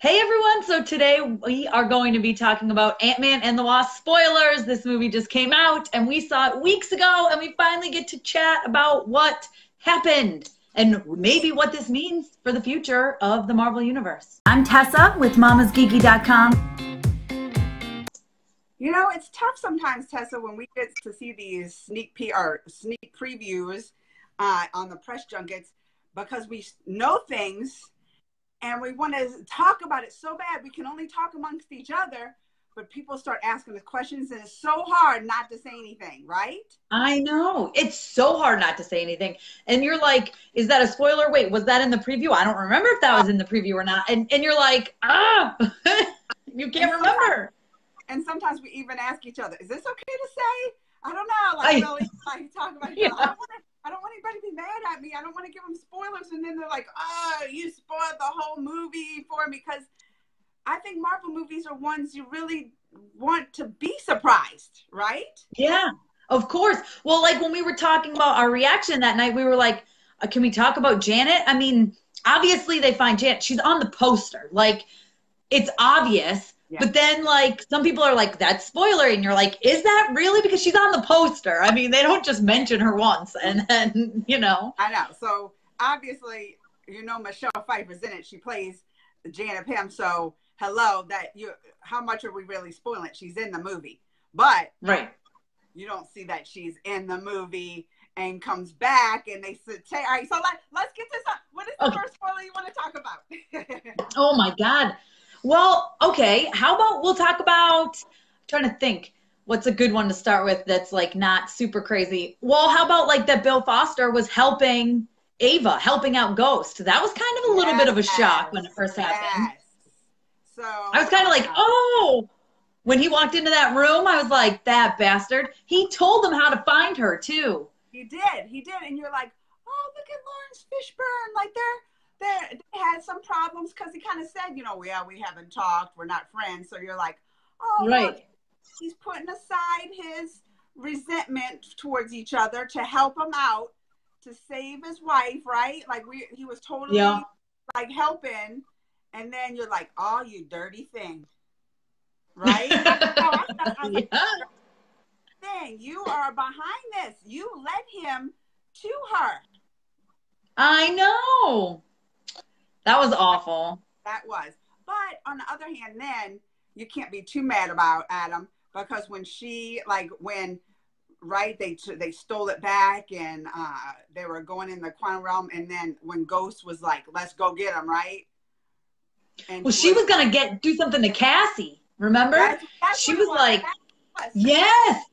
Hey everyone, so today we are going to be talking about Ant-Man and the Wasp spoilers. This movie just came out and we saw it weeks ago and we finally get to chat about what happened and maybe what this means for the future of the Marvel Universe. I'm Tessa with mamasgeeky.com. You know, it's tough sometimes, Tessa, when we get to see these sneak previews on the press junkets because we know things and we want to talk about it so bad. We can only talk amongst each other, but people start asking us questions and it's so hard not to say anything, right? I know. It's so hard not to say anything. And you're like, is that a spoiler? Wait, was that in the preview? I don't remember if that was in the preview or not. And you're like, you can't remember. And sometimes we even ask each other, is this okay to say? I don't know. Like talk about each other. I don't want anybody to be mad at me. I don't want to give them spoilers. And then they're like, oh, you spoiled the whole movie for me. Because I think Marvel movies are ones you really want to be surprised, right? Yeah, of course. Well, like when we were talking about our reaction that night, we were like, can we talk about Janet? I mean, obviously they find Janet. She's on the poster. Like, it's obvious. Yeah. But then, like, some people are like, that's spoiler. And you're like, is that really? Because she's on the poster. I mean, they don't just mention her once. And then, you know. I know. So, obviously, you know, Michelle Pfeiffer's in it. She plays Janet Pym. So, hello, how much are we really spoiling? She's in the movie. But right. You don't see that she's in the movie and comes back. And they say, all right, so let's get this up. What is the first spoiler you want to talk about? Oh, my God. Well, okay. How about we'll talk about, I'm trying to think what's a good one to start with that's like not super crazy. Well, how about like that Bill Foster was helping Ava, helping out Ghost. That was kind of a little bit of a shock when it first happened. So I was kind of like, oh, when he walked into that room, I was like, that bastard. He told them how to find her too. He did. And you're like, oh, look at Lawrence Fishburne. Like they had some problems because he kind of said, you know, we haven't talked, we're not friends. So you're like, oh, right. Look, he's putting aside his resentment towards each other to help him out, to save his wife, right? Like he was totally like helping, and then you're like, oh, you dirty thing, right? Thing, you are behind this. You led him to her. I know. That was awful. That was. But on the other hand, then you can't be too mad about Adam because when they stole it back and they were going in the quantum realm, and then when Ghost was like, let's go get him, right? And well, she was going to do something to Cassie, remember? She was like, yes.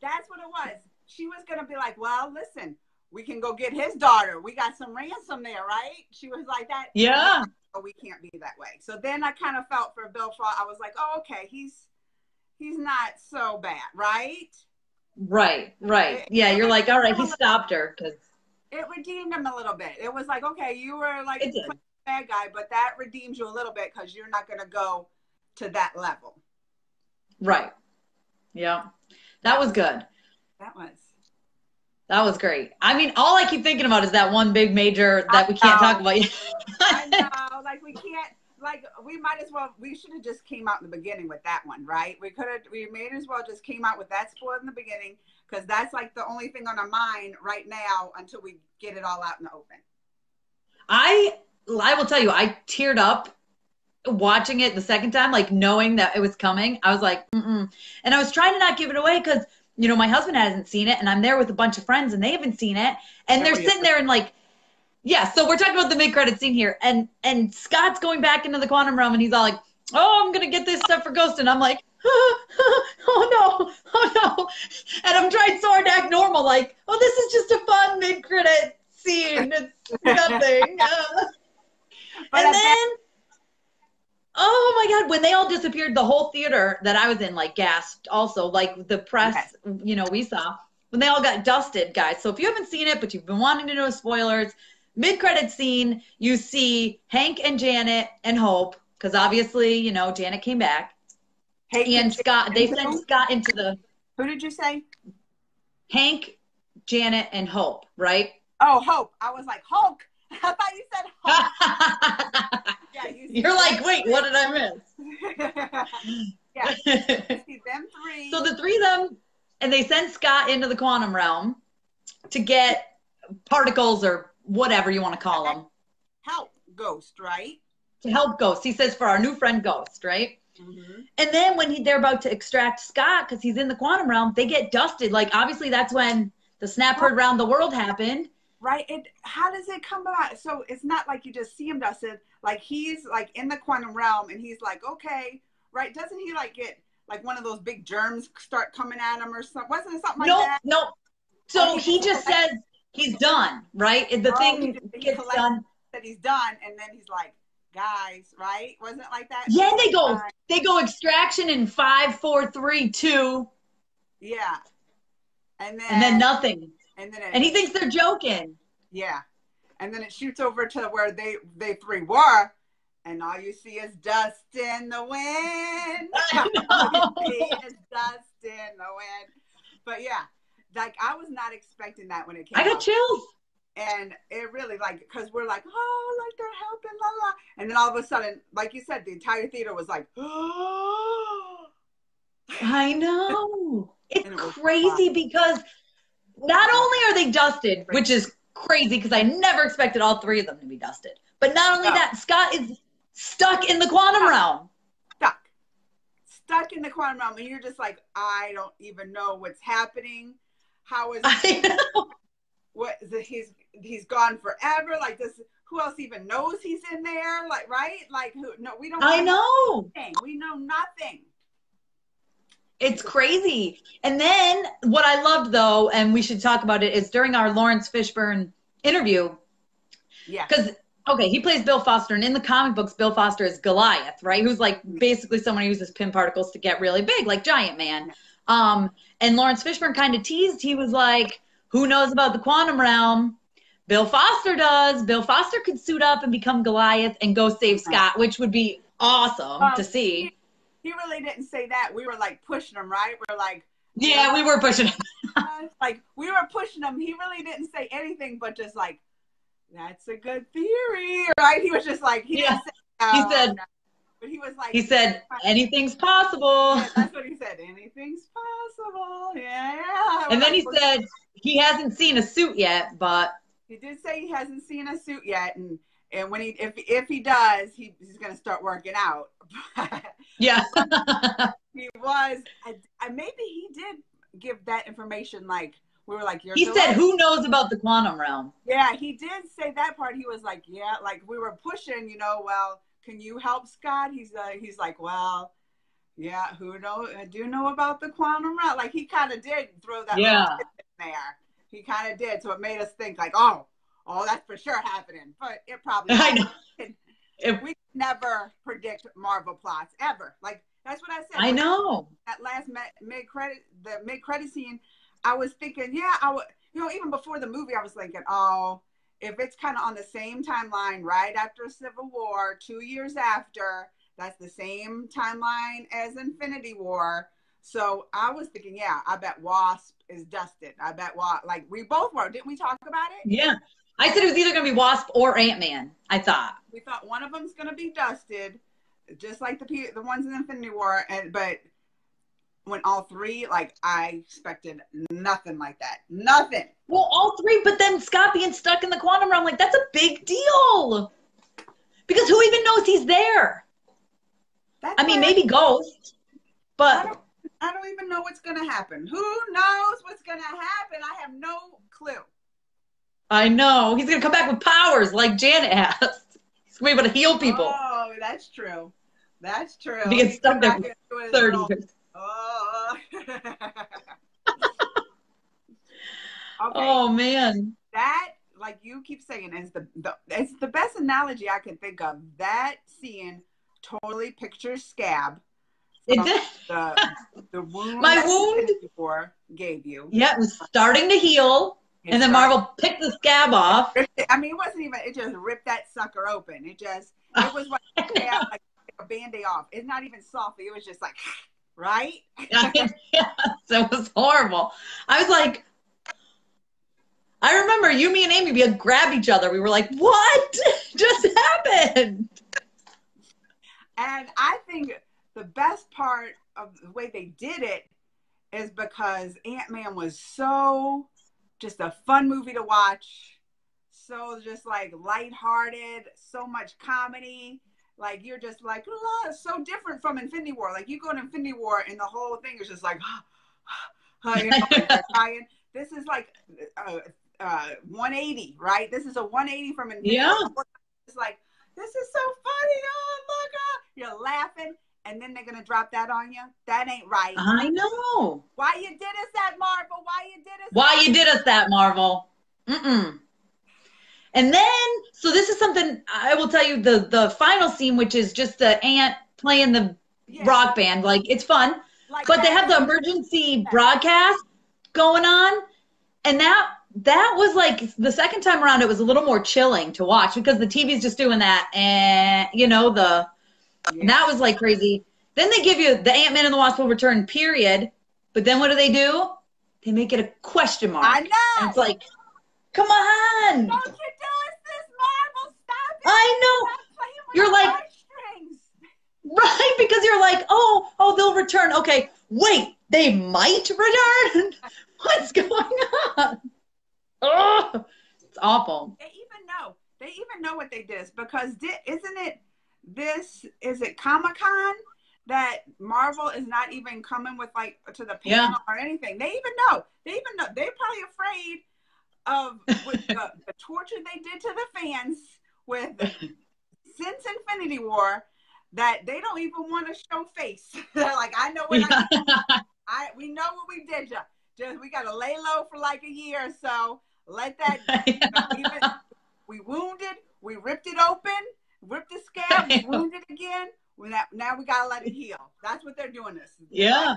That's what it was. She was going to be like, well, listen, we can go get his daughter. We got some ransom there, right? She was like that. Yeah. Oh, we can't be that way. So then I kind of felt for Bill Frost. I was like, oh, okay, he's not so bad, right? Right. Yeah, you're like, all right, he stopped her. It redeemed him a little bit. It was like, okay, you were like a bad guy, but that redeems you a little bit because you're not going to go to that level. Right. Yeah. That was good. That was great. I mean, all I keep thinking about is that one big major that we can't talk about yet. I know, like we can't, like we should have just came out in the beginning with that one, right? We may as well just came out with that spoiler in the beginning because that's like the only thing on our mind right now until we get it all out in the open. I will tell you, I teared up watching it the second time, like knowing that it was coming. I was like, and I was trying to not give it away because, you know, my husband hasn't seen it and I'm there with a bunch of friends and they haven't seen it. And they're sitting there and like, yeah, so we're talking about the mid-credit scene here. And Scott's going back into the quantum realm and he's all like, oh, I'm going to get this stuff for Ghost. And I'm like, oh no. And I'm trying so hard to act normal, like, oh, this is just a fun mid-credit scene. It's nothing. And then, oh my God, when they all disappeared, the whole theater that I was in, like, gasped also, like the press, you know, we saw, when they all got dusted, guys. So if you haven't seen it, but you've been wanting to know spoilers, mid-credit scene, you see Hank and Janet and Hope, because obviously, you know, Janet came back. And Scott, they sent Scott into the... Who did you say? Hank, Janet, and Hope, right? Oh, Hope. I was like, Hulk. I thought you said Hulk. Yeah, You're like, wait, what did I miss? Yeah, you see them three. So the three of them, and they send Scott into the quantum realm to get particles or whatever you want to call them. Help Ghost, right? To help Ghost. He says for our new friend Ghost, right? Mm-hmm. And then when they're about to extract Scott, because he's in the quantum realm, they get dusted. Like, obviously, that's when the snap heard around the world happened. Right. How does it come about? So it's not like you just see him dusted. Like, he's like in the quantum realm and he's like, okay, right. Doesn't he like get like one of those big germs start coming at him or something? Wasn't it something like that? No. So he just says he's done, right? The thing gets done. That he's done. And then he's like, guys, right? Wasn't it like that? Yeah, they go extraction in 5, 4, 3, 2. Yeah. And then nothing. And he thinks they're joking. Yeah. And then it shoots over to where they three were, and all you see is dust in the wind. All you see is dust in the wind. But yeah, like I was not expecting that when it came I got out. chills. And it really, like, because we're like, oh, like they're helping, la la. And then all of a sudden, like you said, the entire theater was like, oh. I know. It's crazy because not only are they dusted, which is crazy because I never expected all three of them to be dusted, but not only that, Scott is stuck in the quantum realm. Stuck in the quantum realm. And you're just like, I don't even know what's happening. How is what is it? He's gone forever. Like, who else even knows he's in there? Like, right? Like, who? No, we don't. I know. Nothing. We know nothing. It's crazy. And then what I loved, though, and we should talk about it, is during our Lawrence Fishburne interview. Yeah. Because, okay, he plays Bill Foster, and in the comic books, Bill Foster is Goliath, right? Who's like basically someone who uses pin particles to get really big, like Giant Man. And Lawrence Fishburne kind of teased. He was like, who knows about the quantum realm? Bill Foster does. Bill Foster could suit up and become Goliath and go save Scott, which would be awesome to see. He really didn't say that. We were like pushing him, right? We were like, yeah, we were pushing him. Like, we were pushing him. He really didn't say anything, but just like, that's a good theory, right? He was just like, he didn't say, he said, but he was like, he said, anything's possible. Yeah, that's what he said. Anything's possible. Yeah. And then he said he hasn't seen a suit yet, but he did say he hasn't seen a suit yet, and when if he does, he's gonna start working out. Yeah. He was. Maybe he did give that information. Like, we were like, he said, who knows about the quantum realm? Yeah, he did say that part. He was like, yeah, like we were pushing, well, can you help Scott? He's like, well, yeah, who knows? I do know about the quantum realm. Like, he kind of did throw that in there. He kind of did. So it made us think like, oh, that's for sure happening. But it probably we never predict Marvel plots ever. Like, that's what I said. I know. That last mid-credit scene, I was thinking, even before the movie, I was thinking, oh, if it's kind of on the same timeline, right after Civil War, 2 years after, that's the same timeline as Infinity War. So I was thinking, yeah, I bet Wasp is dusted. I bet like we both were. Didn't we talk about it? Yeah. I said it was either going to be Wasp or Ant-Man, I thought. We thought one of them's going to be dusted, just like the ones in Infinity War. But when all three, like, I expected nothing like that. Nothing. Well, all three, but then Scott being stuck in the quantum realm, like, that's a big deal. Because who even knows he's there? Maybe Ghost, but I don't even know what's going to happen. Who knows what's going to happen? I have no clue. I know. He's going to come back with powers like Janet has. He's going to be able to heal people. Oh, that's true. That's true. He gets stuck there for 30 years. Oh. Okay. Oh, man. That, like you keep saying, is it's the best analogy I can think of. That scene totally pictures Scab. It did. The wound my wound before gave you. Yeah, it was starting to heal. And then Marvel picked the scab off. It wasn't even, it just ripped that sucker open. It was like a Band-Aid off. It's not even soft. It was just like, right? Yes, it was horrible. I was like, I remember you, me, and Amy, we had grabbed each other. We were like, what just happened? And I think the best part of the way they did it is because Ant-Man was so just a fun movie to watch. So just like lighthearted, so much comedy. Like you're just like, oh, so different from Infinity War. Like you go to Infinity War and the whole thing is just like, you know, like they're crying. This is like 180, right? This is a 180 from Infinity War. It's like, this is so funny. Oh, look, you're laughing. And then they're going to drop that on you. That ain't right. I know. Why you did us that, Marvel? Why you did us that, Marvel? Mm-mm. And then, so this is something I will tell you, the final scene, which is just the ant playing the rock band. Like, it's fun. Like but they have the emergency broadcast going on. And that was like, the second time around, it was a little more chilling to watch because the TV's just doing that. And, you know, and that was like crazy. Then they give you the Ant-Man and the Wasp will return, period. But then what do? They make it a question mark. I know. And it's like, come on. Don't you do us this, Marvel. Stop it. I know. You're like, right, because you're like, oh, they'll return. Okay, wait, they might return? What's going on? Oh, it's awful. They even know what they did because isn't it is it Comic-Con that Marvel is not even coming with like to the panel or anything. They even know. They're probably afraid of the torture they did to the fans since Infinity War that they don't even want to show face. They're like, I know what we know what we did. Just we got to lay low for like a year or so. Let that. We wounded. We ripped it open. Ripped the scab. We wounded again. Now we gotta let it heal. That's what they're doing this. Yeah.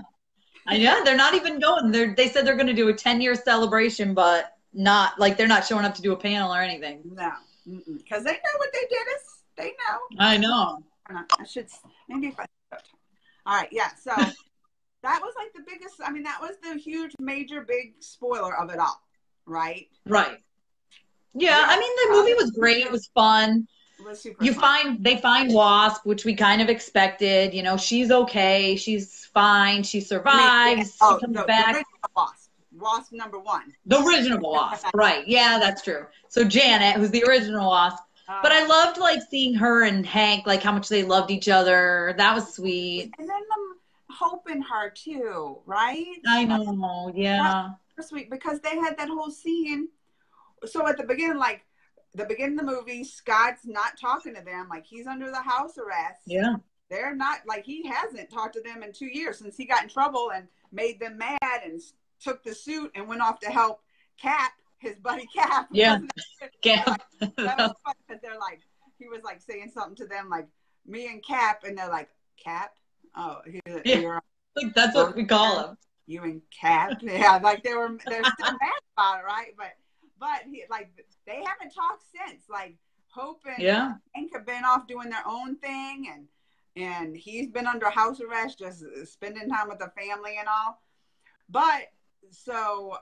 They're not even going. They said they're going to do a 10-year celebration, but not like they're not showing up to do a panel or anything. No, because they know what they did us. They know. I know. I should maybe if I. All right, yeah. So that was like the biggest. I mean, that was the huge, major, big spoiler of it all, right? Right. Yeah, I mean, the movie was great. It was fun. It was super fun. They find Wasp, which we kind of expected. You know, she's okay. She's fine. She survives. She comes back. The Wasp #1. The original Wasp, right? Yeah, that's true. So Janet, who's the original Wasp. But I loved like seeing her and Hank, like how much they loved each other. That was sweet. And then Hope in her too, right? I know. Yeah. That was sweet because they had that whole scene. So at the beginning, like the beginning of the movie, Scott's not talking to them. Like he's under the house arrest. Yeah. They're not like he hasn't talked to them in 2 years since he got in trouble and made them mad and took the suit and went off to help Cap, his buddy Cap. Yeah. Cap. That was fun because they're like, he was like saying something to them like me and Cap, and they're like, Cap? Oh, you're that's what we call him. You and Cap? Yeah, like they're still mad about it, right? But like they haven't talked since. Like Hope and Hank have been off doing their own thing, and he's been under house arrest, just spending time with the family and all. But so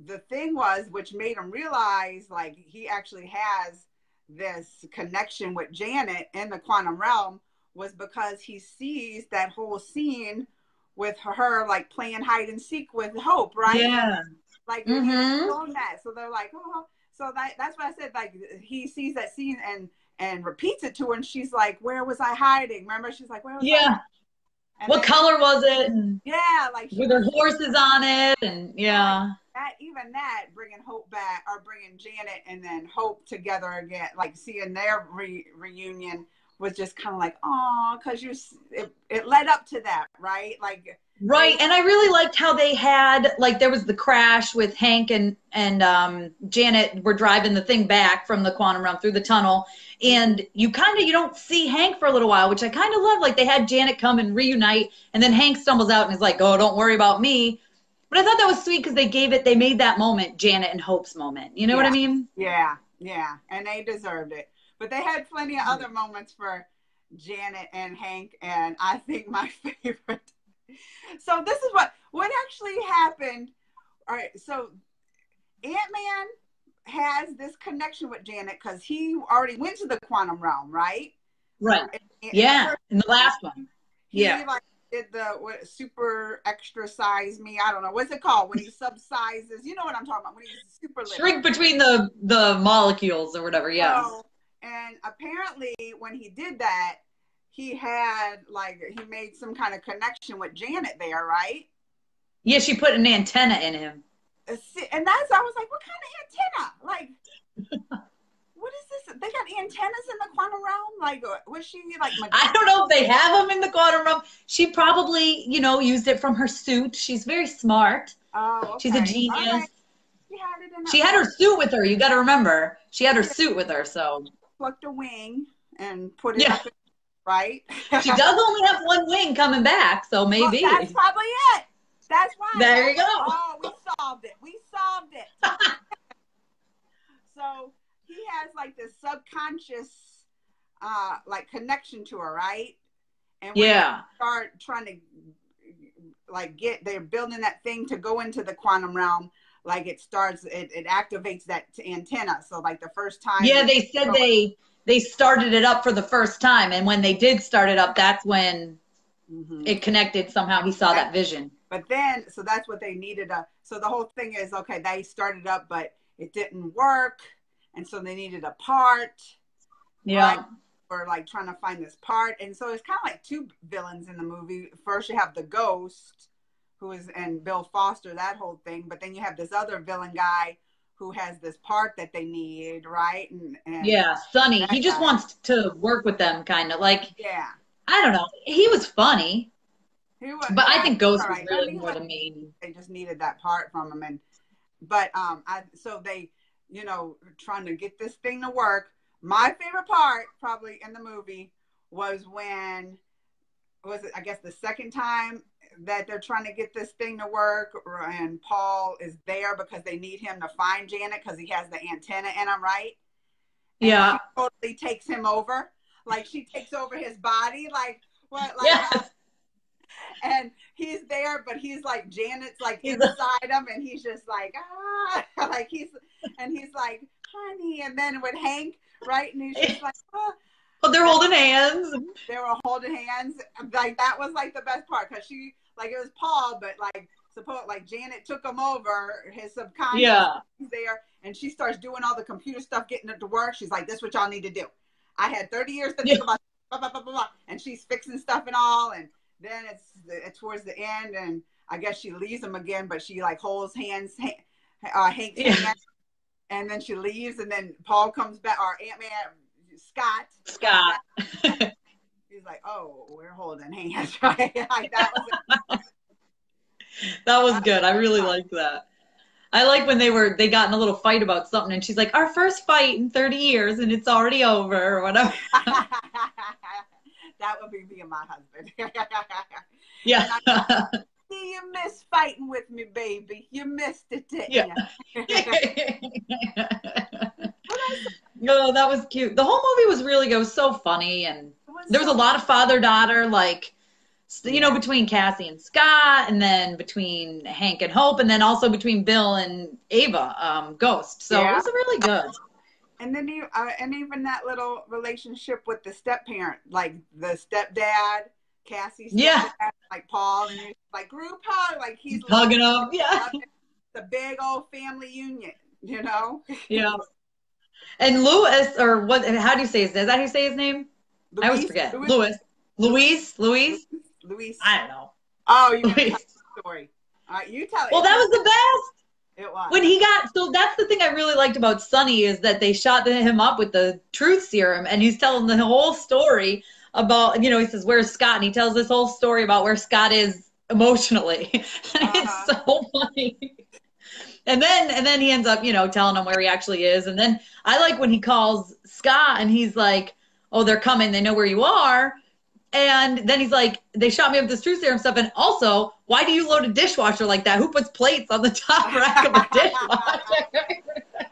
the thing was, which made him realize, like he actually has this connection with Janet in the quantum realm, was because he sees that whole scene with her like playing hide and seek with Hope, right? Yeah. Like doing that. So they're like, oh, so that's what I said. Like he sees that scene and repeats it to her, and she's like, "Where was I hiding?" Remember? She's like, "Where was I?" And what color was it? And like with her horses on it, and that bringing Hope back, or bringing Janet and then Hope together again, like seeing their reunion was just kind of like, oh, because it led up to that, right? Like. Right, and I really liked how they had, like, there was the crash with Hank and Janet were driving the thing back from the quantum realm through the tunnel, and you don't see Hank for a little while, which I kind of love. Like, they had Janet come and reunite, and then Hank stumbles out and is like, oh, don't worry about me. But I thought that was sweet because they made that moment Janet and Hope's moment. You know what I mean? Yeah, and they deserved it. But they had plenty of other moments for Janet and Hank, and I think my favorite. So this is what actually happened. All right. So Ant-Man has this connection with Janet because he already went to the quantum realm, right? Right. In the Yeah. first In the last one. Yeah. he like did the super extra size me. I don't know what's it called when he subsizes. You know what I'm talking about when he's super little. Shrink between the molecules or whatever. Yeah. So, and apparently when he did that, he had like he made some kind of connection with Janet there, right? Yeah, she put an antenna in him. And that's I was like, what kind of antenna? Like, what is this? They got antennas in the quantum realm? Like, was she like? I don't know if they have them in the quantum realm. She probably, used it from her suit. She's very smart. Oh, okay. She's a genius. Right. She had it in She had her suit with her. You got to remember, she had her suit with her. So plucked a wing and put it up. Right. She does only have one wing coming back, so maybe. Well, that's probably it. That's why. There you go. Oh, we solved it. We solved it. So he has like this subconscious like connection to her, right? And when they start trying to like they're building that thing to go into the quantum realm, like it activates that antenna. So like the first time. Yeah, they said they started it up for the first time, and when they did start it up, that's when it connected somehow. He saw that vision. But then, so that's what they needed. So the whole thing is, okay, they started up, but it didn't work. And so they needed a part. Yeah. Right? Or like trying to find this part. And so it's kind of like two villains in the movie. First you have the ghost and Bill Foster, that whole thing. But then you have this other villain guy who has this part that they need, right? And yeah, Sonny. He just wants to work with them, kind of like. Yeah. I don't know. He was funny. But I think Ghost was really more the main. They just needed that part from him, so they, trying to get this thing to work. My favorite part, probably in the movie, was I guess the second time that they're trying to get this thing to work, and Paul is there because they need him to find Janet because he has the antenna in him, right? And yeah. She totally takes him over, like she takes over his body, like what, like. Yes. And he's there, but he's like Janet's like inside him, and he's just like like he's like honey, and then with Hank, right, and he's just like But they're holding hands. They were holding hands, like that was like the best part because she like it was Paul, but like Janet took him over his subconscious. Yeah, he's there, and she starts doing all the computer stuff, getting it to work. She's like, "This is what y'all need to do." I had 30 years to think about, blah, blah, blah, blah, blah. And she's fixing stuff and all, and then it's towards the end, and I guess she leaves him again, but she like holds Hank's hand, and then she leaves, and then Paul comes back, or Ant-Man, Scott. He's like, "Oh, we're holding hands," right? Like that was good. I really liked that. I like when they got in a little fight about something, and she's like, "Our first fight in 30 years, and it's already over," or whatever. That would be me and my husband. Yeah. You missed fighting with me, baby. You missed it, didn't you? No, that was cute. The whole movie was really good. It was so funny, and there was a lot of father-daughter, like, between Cassie and Scott, and then between Hank and Hope, and then also between Bill and Ava, Ghost. So it was really good. And then even that little relationship with the step-parent, like the stepdad, Cassie's stepdad, like Paul, and like group hug, like he's hugging up, the big old family union, Yeah. And Louis, or what? How do you say his name? Is that how you say his name? I always forget. Louis. I don't know. Oh, you tell the story. All right, you tell it. Well, that was the best. It was. When so that's the thing I really liked about Sonny is that they shot him up with the truth serum, and he's telling the whole story about, he says, "Where's Scott?" And he tells this whole story about where Scott is emotionally. And it's so funny. And then he ends up, telling him where he actually is. And then I like when he calls Scott and he's like, "Oh, they're coming. They know where you are." And then he's like, "They shot me up with this truth serum stuff. And also, why do you load a dishwasher like that? Who puts plates on the top rack of a dishwasher?"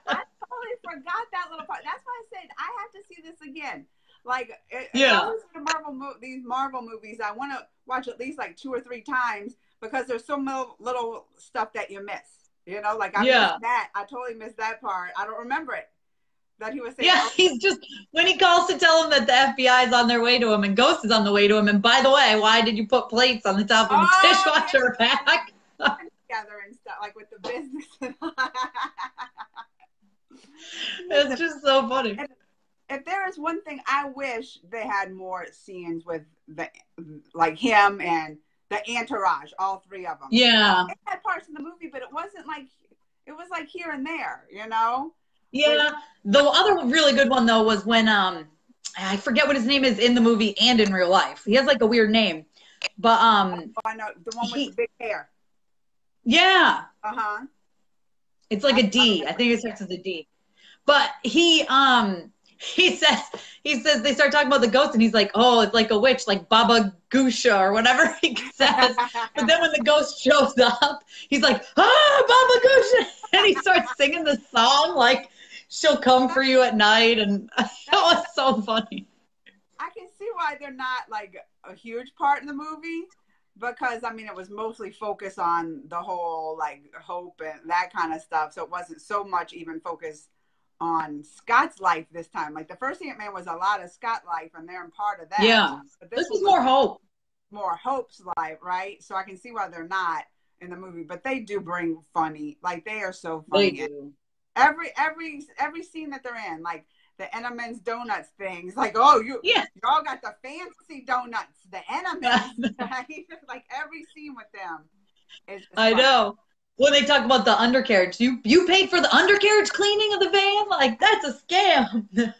I totally forgot that little part. That's why I said I have to see this again. Like, these Marvel movies, I want to watch at least like 2 or 3 times because there's so little stuff that you miss. You know, like I Yeah. missed that. I totally missed that part. I don't remember it. That he was saying, Yeah, oh, he's just, when he calls to tell him that the FBI is on their way to him and Ghost is on the way to him. And by the way, why did you put plates on the top of a dishwasher rack? together and stuff, like with the business. It's just so funny. If there is one thing, I wish they had more scenes with like him and the entourage, all three of them. Yeah. It had parts in the movie, but it wasn't like, it was like here and there, you know? Yeah. The other really good one though was when I forget what his name is in the movie and in real life. He has like a weird name. But oh, I know, the one with the big hair. Yeah. Uh-huh. It's like a D. I think it starts with a D. But he says they start talking about the ghost and he's like, oh, it's like a witch, like Baba Gusha or whatever he says. But then when the ghost shows up, he's like, Baba Gusha, and he starts singing the song like she'll come for you at night, and that was so funny. I can see why they're not like a huge part in the movie, because I mean it was mostly focused on the whole like hope and that kind of stuff, so it wasn't so much even focused on Scott's life this time. Like the first Ant-Man was a lot of Scott life and they're in part of that. Yeah, but this was more hope. More Hope's life, right? So I can see why they're not in the movie, but they do bring funny, like they are so funny. They do. Every scene that they're in, like the Entenmann's donuts things, like, oh, y'all got the fancy donuts, the Entenmann's, right? Like every scene with them is I know. When they talk about the undercarriage, you paid for the undercarriage cleaning of the van? Like, that's a scam. But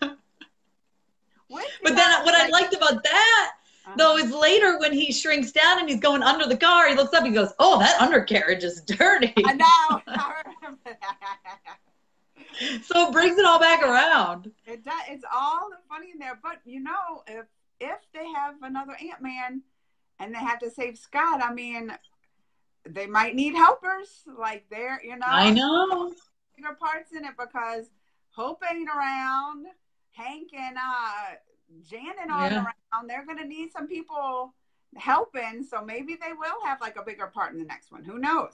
then what I liked about that, though, is later when he shrinks down and he's going under the car, he looks up and he goes, oh, that undercarriage is dirty. I know. I remember that. So it brings it all back around. It does. It's all funny in there. But, you know, if they have another Ant-Man and they have to save Scott, I mean, they might need helpers. Like, they're, you know. I know. Bigger parts in it because Hope ain't around. Hank and Janet aren't around. They're going to need some people helping. So maybe they will have like a bigger part in the next one. Who knows?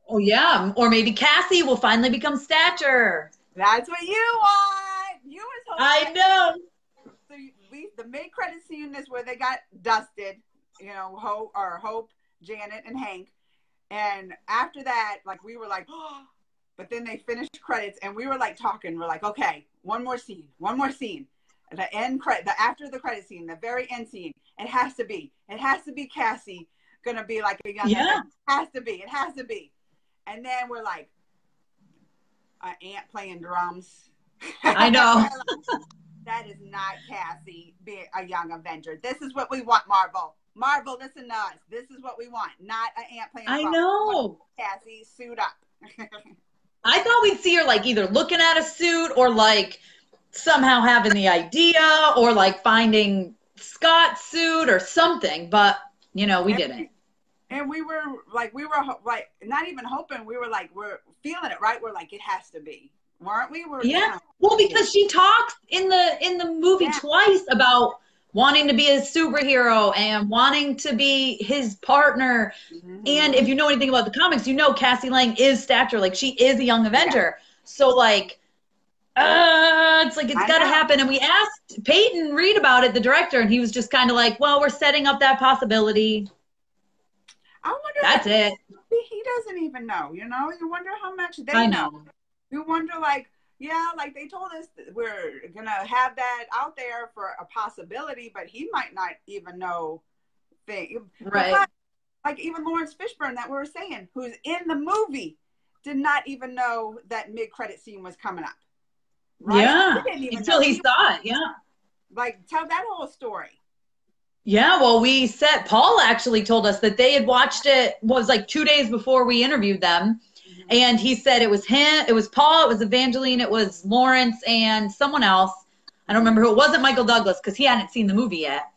Oh, yeah. Or maybe Cassie will finally become Stature. That's what you want. You was hoping. I know. So the mid-credit scene is where they got dusted, you know, Hope, Janet, and Hank. And after that, like, we were like, oh, but then they finished credits and we were like talking. We're like, okay, one more scene. The end credit, after the credit scene, the very end scene. It has to be Cassie gonna be like a young. Yeah. It has to be. And then we're like, an ant playing drums. I know. That is not Cassie being a young Avenger. This is what we want, Marvel. Marvel, listen to us. This is what we want, not an ant playing drums. I know. Cassie, suit up. I thought we'd see her like either looking at a suit or like somehow having the idea or like finding Scott's suit or something, but you know, we didn't. And we were like not even hoping, we were like, we're feeling it, right? We're like, it has to be, weren't we? Well, because she talks in the movie twice about wanting to be a superhero and wanting to be his partner. Mm-hmm. And if you know anything about the comics, you know Cassie Lang is Stature. Like, she is a young Avenger. Yeah. So, like, it's like, it's got to happen. And we asked Peyton Reed about it, the director, and he was just kind of like, well, we're setting up that possibility. I wonder. That's it. He doesn't even know, you know? You wonder how much they know. You wonder, like, yeah, like they told us we're going to have that out there for a possibility, but he might not even know things. Right. But, like even Lawrence Fishburne that we were saying, who's in the movie, did not even know that mid-credit scene was coming up. Right? Yeah, until he saw it, yeah. Like, tell that whole story. Yeah, well, Paul actually told us that they had watched it, was like 2 days before we interviewed them. And he said it was him, it was Paul, it was Evangeline, it was Lawrence, and someone else. I don't remember who. It wasn't Michael Douglas because he hadn't seen the movie yet.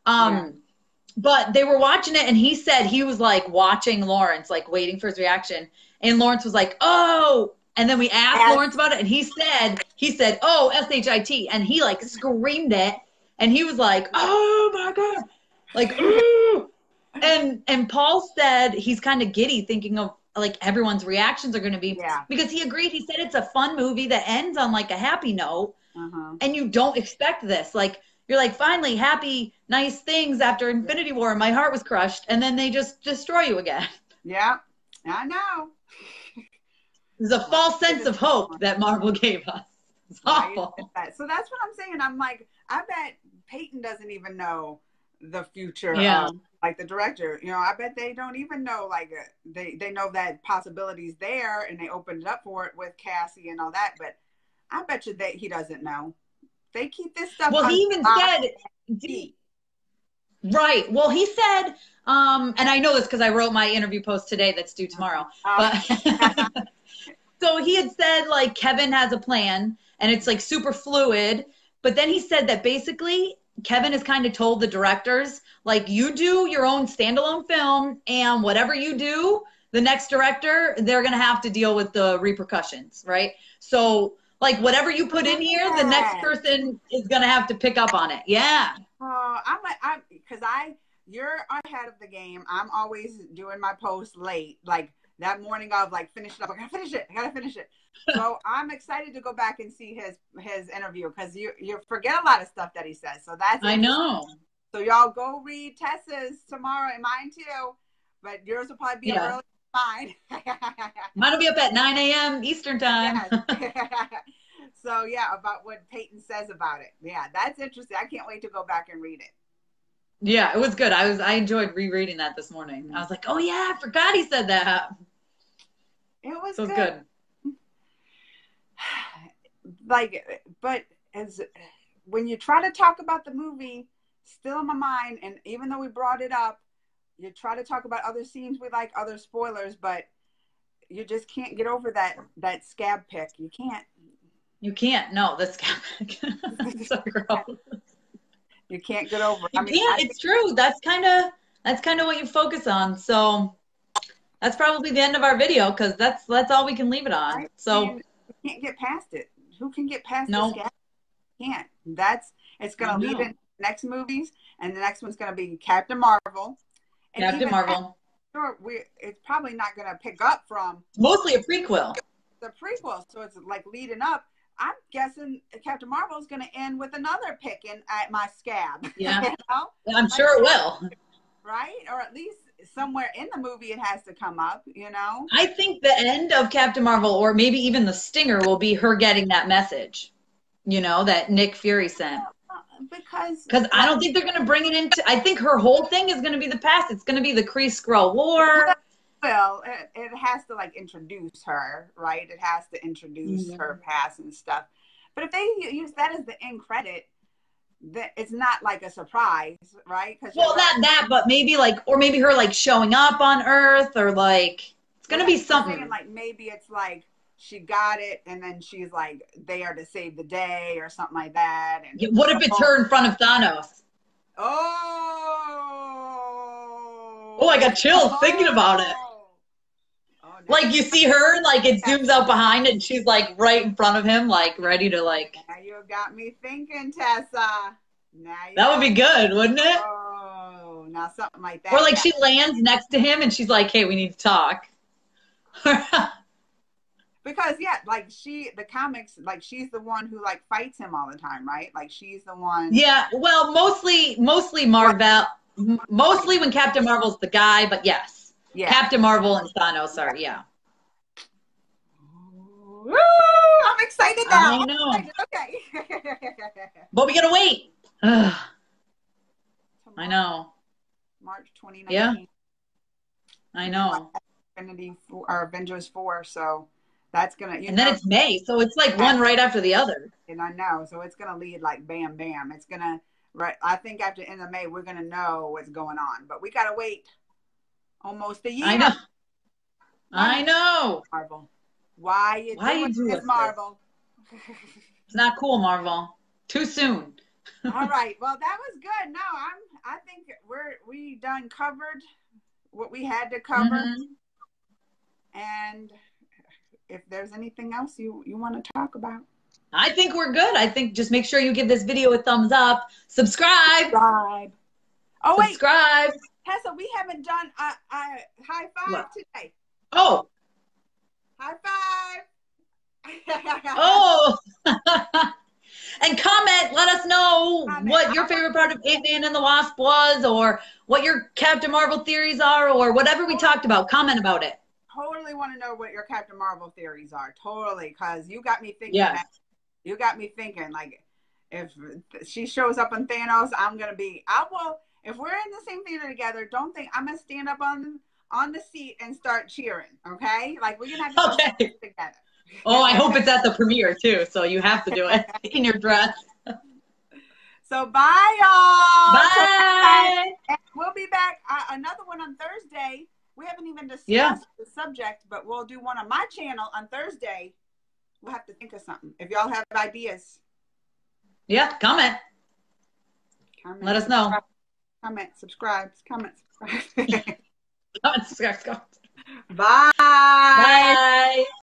But they were watching it, and he said he was like watching Lawrence, like waiting for his reaction. And Lawrence was like, oh. And then we asked Lawrence about it, and he said, oh, S-H-I-T. And he like screamed it. And he was like, oh my God. Like, ooh. And Paul said he's kind of giddy thinking of like everyone's reactions are going to be. Yeah. Because he agreed. He said it's a fun movie that ends on like a happy note, and you don't expect this. Like you're like, finally, happy, nice things after Infinity War, and my heart was crushed, and then they just destroy you again. Yeah, I know. There's a false sense of hope that Marvel gave us. It's awful. So that's what I'm saying. I'm like, I bet Peyton doesn't even know the future of like the director. You know, I bet they don't even know, like they know that possibility's there and they opened it up for it with Cassie and all that, but I bet you that he doesn't know. They keep this stuff. Well, he even said, right. Well, he said, and I know this because I wrote my interview post today that's due tomorrow. But so he had said like Kevin has a plan and it's like super fluid. But then he said that basically Kevin has kind of told the directors, like, you do your own standalone film, and whatever you do, the next director, they're going to have to deal with the repercussions, right? So like whatever you put in here, the next person is going to have to pick up on it. Yeah. Oh, you're ahead of the game. I'm always doing my post late, like that morning of like finish it up. I gotta finish it. So I'm excited to go back and see his interview because you forget a lot of stuff that he says. So that's I know. So y'all go read Tessa's tomorrow and mine too, but yours will probably be early. Mine. Mine will be up at 9 a.m. Eastern time. Yes. So yeah, about what Peyton says about it. Yeah, that's interesting. I can't wait to go back and read it. Yeah, it was good. I enjoyed rereading that this morning. I was like, oh yeah, I forgot he said that. It was so good. Like, but as when you try to talk about the movie, still in my mind, and even though we brought it up, you try to talk about other scenes we like, other spoilers, but you just can't get over that scab pick. You can't. You can't. No, the scab pick. So gross. You can't get over it. It's true. That's kind of what you focus on. So that's probably the end of our video because that's all we can leave it on. Right? So you can't get past it. Who can get past the scab? Can't. It's going to lead into the next movies, and the next one's going to be Captain Marvel. And Captain Marvel. It's probably not going to pick up from. It's mostly a prequel. The prequel, so it's like leading up. I'm guessing Captain Marvel is going to end with another picking at my scab. Yeah, you know? I'm sure it will. Right? Or at least somewhere in the movie it has to come up, you know? I think the end of Captain Marvel, or maybe even the stinger, will be her getting that message, you know, that Nick Fury sent. Because I don't think they're going to bring it into, I think her whole thing is going to be the past. It's going to be the Kree-Skrull War. Well, it has to like introduce her, right? It has to introduce her past and stuff. But if they use that as the end credit, that it's not like a surprise, right? Well, not that, but maybe like, or maybe her like showing up on Earth, or like it's gonna be something. Saying, like maybe it's like she got it, and then she's like there to save the day, or something like that. And what if it's her in front of Thanos? Oh, I got chills thinking about it. Like you see her, like it zooms out behind and she's like right in front of him, like ready to like. Now you got me thinking, Tessa. That would be good, wouldn't it? Oh, now something like that. Or like she lands next to him and she's like, "Hey, we need to talk." Because like the comics, like she's the one who like fights him all the time, right? Like she's the one. Yeah, well, mostly Marvel. Mostly when Captain Marvel's the guy, but yes. Yeah. Captain Marvel and Thanos are, Woo, I'm excited now. I know. Okay. But we gotta wait. I know. March 2019. Yeah. I know. Avengers 4, so that's gonna. And then it's May, so it's like one right after the other. And I know, so it's gonna lead like bam, bam. It's gonna I think after the end of May, we're gonna know what's going on, but we gotta wait. Almost a year. I know. Marvel. Why you doing this, Marvel? It's not cool, Marvel. Too soon. All right. Well, that was good. No, I think we done covered what we had to cover. And if there's anything else you want to talk about. I think we're good. I think just make sure you give this video a thumbs up. Subscribe. Oh, subscribe. Tessa, we haven't done a high five today. Oh, High five. oh. And comment, let us know Comment. what your favorite part of Ant-Man and the Wasp was, or what your Captain Marvel theories are, or whatever we talked about. Comment about it. Totally want to know what your Captain Marvel theories are. Totally, because you got me thinking. Yes. You got me thinking. Like, if she shows up on Thanos, I'm gonna be. I will. If we're in the same theater together, don't think I'm gonna stand up on the seat and start cheering. Okay, like we're gonna have to do this together. Oh, I hope it's at the premiere too, so you have to do it in your dress. So bye, y'all. Bye. And we'll be back. Another one on Thursday. We haven't even discussed the subject, but we'll do one on my channel on Thursday. We'll have to think of something. If y'all have ideas. Yeah, comment. Let us know. Comment, subscribe. Comment, subscribe. Comment, subscribe. Bye. Bye.